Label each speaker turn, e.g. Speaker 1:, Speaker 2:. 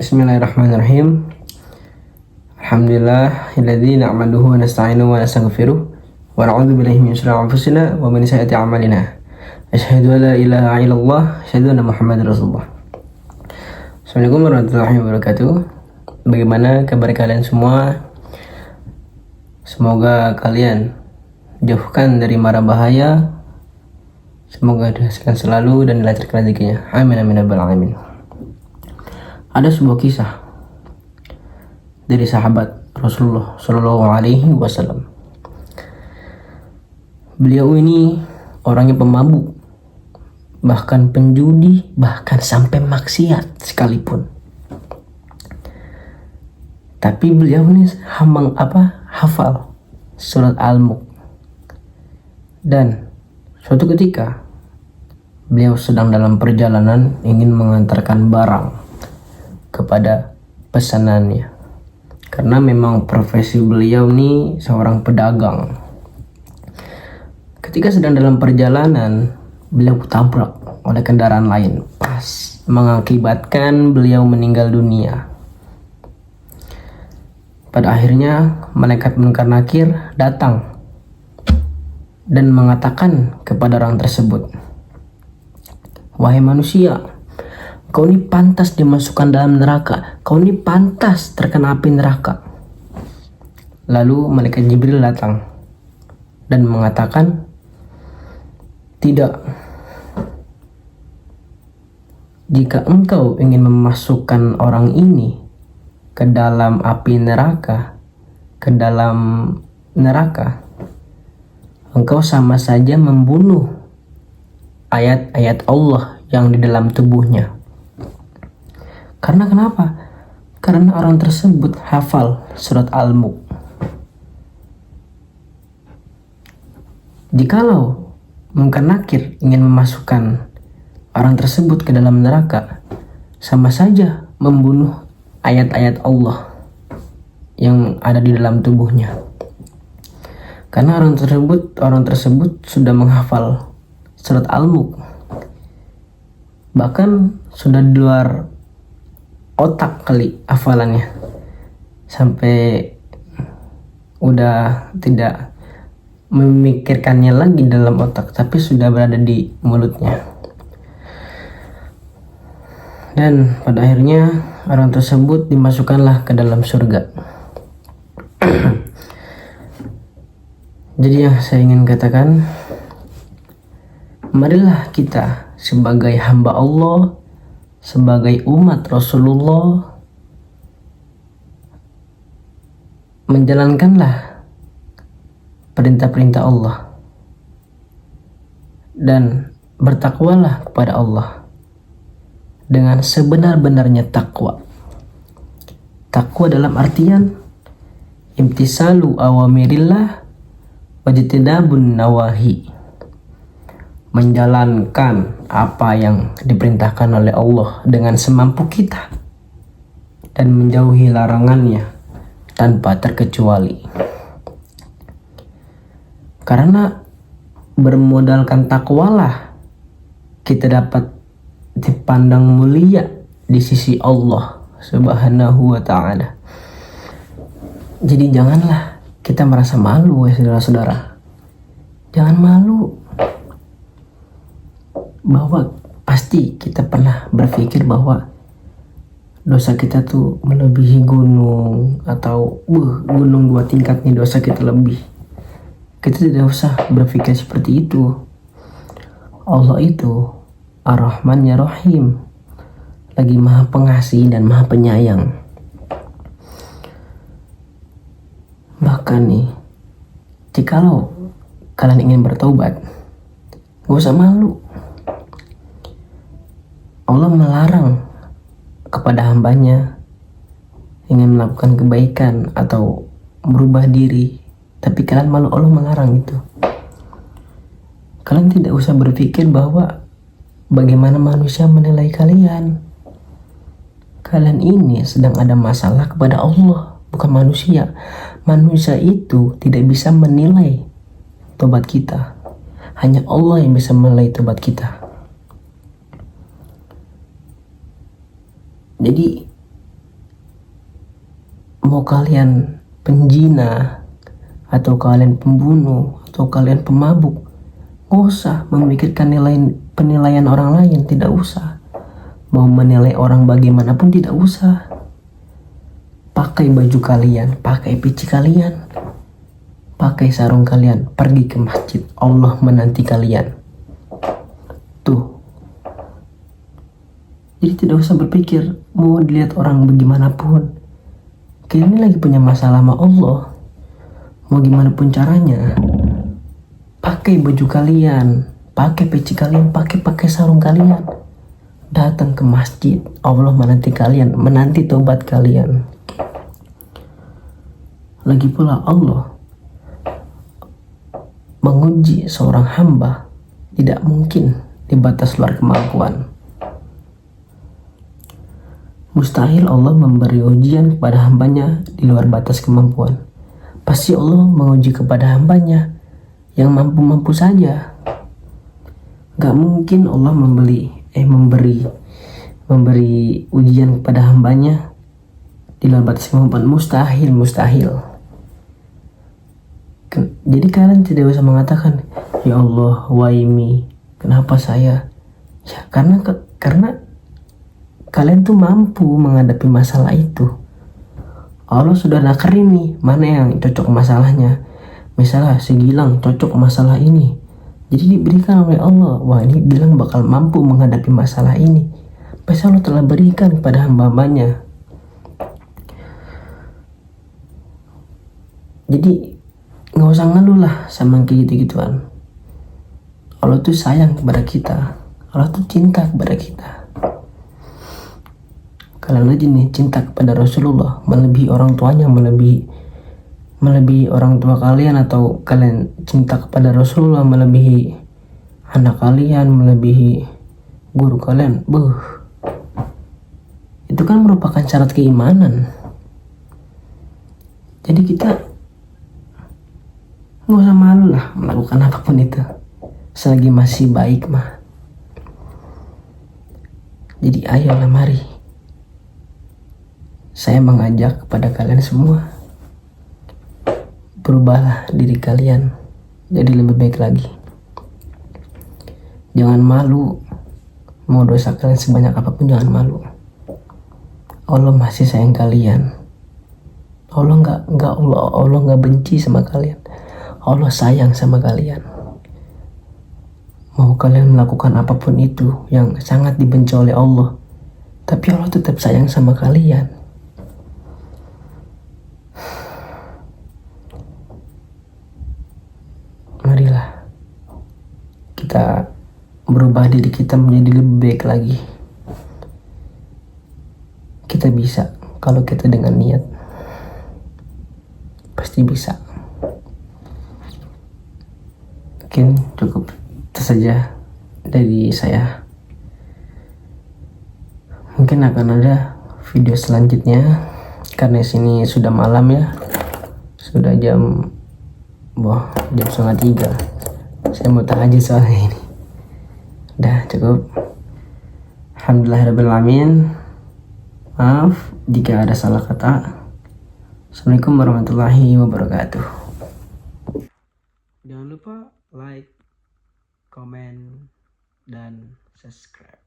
Speaker 1: Bismillahirrahmanirrahim. Alhamdulillahilladzi na'maduhu wa nasta'inuhu wa nastaghfiruh wa na'udzu billahi min syururi anfusina wa min sayyiati a'malina. Asyhadu an la ilaha illallah, asyhadu anna Muhammadar Rasulullah. Assalamualaikum warahmatullahi wabarakatuh. Bagaimana kabar kalian semua? Semoga kalian jauhkan dari mara bahaya. Semoga dihasilkan selalu dan dilancarkan rezekinya. Amin amin ya rabbal alamin. Ada sebuah kisah dari sahabat Rasulullah Shallallahu Alaihi Wasallam. Beliau ini orangnya pemabuk, bahkan penjudi, bahkan sampai maksiat sekalipun. Tapi beliau ini hafal surat Al-Mulk. Dan suatu ketika beliau sedang dalam perjalanan ingin mengantarkan barang kepada pesanannya, karena memang profesi beliau ini seorang pedagang. Ketika sedang dalam perjalanan, beliau tabrak oleh kendaraan lain, pas mengakibatkan beliau meninggal dunia. Pada akhirnya malaikat munkar nakir datang dan mengatakan kepada orang tersebut, "Wahai manusia, kau ini pantas dimasukkan dalam neraka. Kau ini pantas terkena api neraka." Lalu malaikat Jibril datang dan mengatakan, "Tidak. Jika engkau ingin memasukkan orang ini ke dalam api neraka, engkau sama saja membunuh ayat-ayat Allah yang di dalam tubuhnya." Karena kenapa? Karena orang tersebut hafal surat Al-Mulk. Jikalau munkar nakir ingin memasukkan orang tersebut ke dalam neraka, sama saja membunuh ayat-ayat Allah yang ada di dalam tubuhnya. Karena orang tersebut sudah menghafal surat Al-Mulk, bahkan sudah di luar otak kali hafalannya, sampai udah tidak memikirkannya lagi dalam otak, tapi sudah berada di mulutnya. Dan pada akhirnya orang tersebut dimasukkanlah ke dalam surga. Jadi yang saya ingin katakan, marilah kita sebagai hamba Allah, sebagai umat Rasulullah, menjalankanlah perintah-perintah Allah dan bertakwalah kepada Allah dengan sebenar-benarnya takwa. Takwa dalam artian imtisalu awamirillah wajtinabun nawahi, menjalankan apa yang diperintahkan oleh Allah dengan semampu kita dan menjauhi larangannya tanpa terkecuali. Karena bermodalkan takwalah kita dapat dipandang mulia di sisi Allah Subhanahu wa ta'ala. Jadi janganlah kita merasa malu ya saudara-saudara. Jangan malu, bahwa pasti kita pernah berpikir bahwa dosa kita tuh melebihi gunung, atau gunung 2 tingkat nih dosa kita lebih. Kita tidak usah berpikir seperti itu. Allah itu Ar-Rahman ya Rahim, lagi Maha Pengasih dan Maha Penyayang. Bahkan nih, jikalau kalian ingin bertaubat, gak usah malu. Allah melarang kepada hambanya ingin melakukan kebaikan atau merubah diri, tapi kalian malu. Allah melarang itu. Kalian tidak usah berpikir bahwa bagaimana manusia menilai kalian. Kalian ini sedang ada masalah kepada Allah, bukan manusia. Manusia itu tidak bisa menilai tobat kita. Hanya Allah yang bisa menilai tobat kita. Jadi mau kalian penjina, atau kalian pembunuh, atau kalian pemabuk, gak usah memikirkan penilaian orang lain, tidak usah. Mau menilai orang bagaimanapun tidak usah. Pakai baju kalian, pakai peci kalian, pakai sarung kalian, pergi ke masjid, Allah menanti kalian. Tuh. Jadi tidak usah berpikir mau dilihat orang bagaimanapun. Kita ini lagi punya masalah sama Allah. Mau gimana pun caranya, pakai baju kalian, pakai peci kalian, pakai sarung kalian, datang ke masjid, Allah menanti kalian, menanti tobat kalian. Lagi pula Allah menguji seorang hamba tidak mungkin di batas luar kemampuan. Mustahil Allah memberi ujian kepada hambanya di luar batas kemampuan. Pasti Allah menguji kepada hambanya yang mampu-mampu saja. Gak mungkin Allah memberi ujian kepada hambanya di luar batas kemampuan. Mustahil. Jadi kalian tidak usah mengatakan, ya Allah, why me? Kenapa saya? Ya karena kalian tuh mampu menghadapi masalah itu. Allah sudah nakarin nih mana yang cocok masalahnya. Misalnya si Gilang cocok masalah ini, jadi diberikan oleh Allah, wah ini Gilang bakal mampu menghadapi masalah ini. Pasti Allah telah berikan kepada hamba-hambanya. Jadi nggak usah ngeluh lah sama kayak gitu-gituan. Allah tuh sayang kepada kita, Allah tuh cinta kepada kita. Kalian aja nih cinta kepada Rasulullah melebihi orang tuanya, melebihi orang tua kalian, atau kalian cinta kepada Rasulullah melebihi anak kalian, melebihi guru kalian. Itu kan merupakan syarat keimanan. Jadi kita nggak usah malu lah melakukan apapun itu selagi masih baik mah. Jadi ayolah, mari saya mengajak kepada kalian semua, berubahlah diri kalian jadi lebih baik lagi. Jangan malu, mau dosa kalian sebanyak apapun jangan malu. Allah masih sayang kalian. Allah nggak benci sama kalian. Allah sayang sama kalian. Mau kalian melakukan apapun itu yang sangat dibenci oleh Allah, tapi Allah tetap sayang sama kalian. Marilah kita berubah diri kita menjadi lebih baik lagi. Kita bisa kalau kita dengan niat. Pasti bisa. Mungkin cukup itu saja dari saya. Mungkin akan ada video selanjutnya karena sini sudah malam ya, sudah jam 2:30. Saya mau tahajud soalnya ini. Udah cukup. Alhamdulillahirrahmanirrahim. Maaf jika ada salah kata. Assalamualaikum warahmatullahi wabarakatuh. Jangan lupa like, komen, dan subscribe.